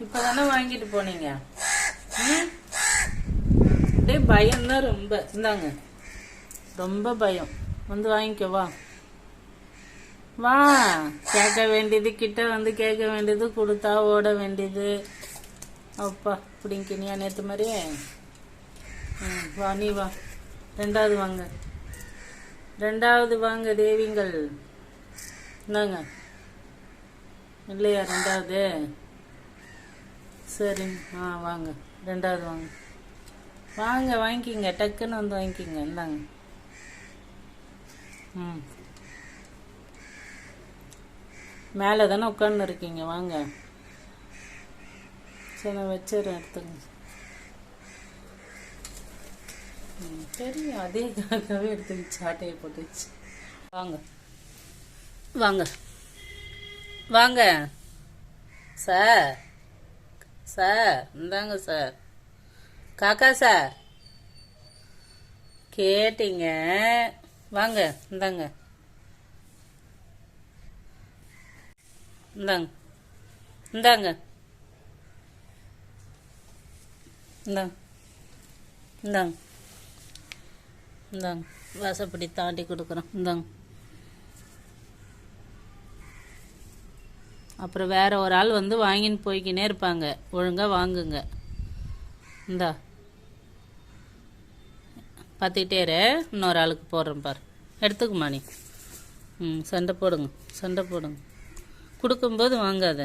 இப்பதானே வாங்கிட்டு போனீங்க. அப்படியே பயம்தான் ரொம்ப. இந்தாங்க, ரொம்ப பயம். வந்து வாங்கிக்க வா. வா. கேட்க வேண்டியது கிட்ட வந்து கேட்க வேண்டியது, கொடுத்தா ஓட வேண்டியது. அப்பா பிடிங்கினியா நேற்று மாதிரியே. வா நீ வா. ரெண்டாவது வாங்க, ரெண்டாவது வாங்க தேவிங்கள். இந்தாங்க. இல்லையா ரெண்டாவது? சரி, வாங்க ரெண்டாவது வாங்க. வாங்க வாங்கிக்கிங்க, டக்குன்னு வந்து வாங்கிக்கிங்க. இந்தாங்க. மேலே தானே உட்காந்து இருக்கீங்க, வாங்க. சரி நான் வச்சிடறேன், எடுத்துங்க. தெரியும், அதேக்காகவே எடுத்துக்கிச்சு, ஆட்டையை போட்டுச்சு. வாங்க வாங்க வாங்க சார். சார் இந்தாங்க சார். காக்கா சார் கேட்டீங்க, வாங்க. இந்தாங்க இந்தாங்க இந்தாங்க இந்தாங்க இந்தாங்க இந்தாங்க. வாசப்படி தாண்டி கொடுக்குறோம். இந்தாங்க. அப்புறம் வேற ஒரு ஆள் வந்து வாங்கின்னு போய்க்கினே இருப்பாங்க. ஒழுங்காக வாங்குங்க. இந்தா பார்த்துக்கிட்டே இரு, இன்னொரு ஆளுக்கு போடுறேன் பாரு. எடுத்துக்குமா நீ. சண்டை போடுங்க, சண்டை போடுங்க. கொடுக்கும்போது வாங்காத.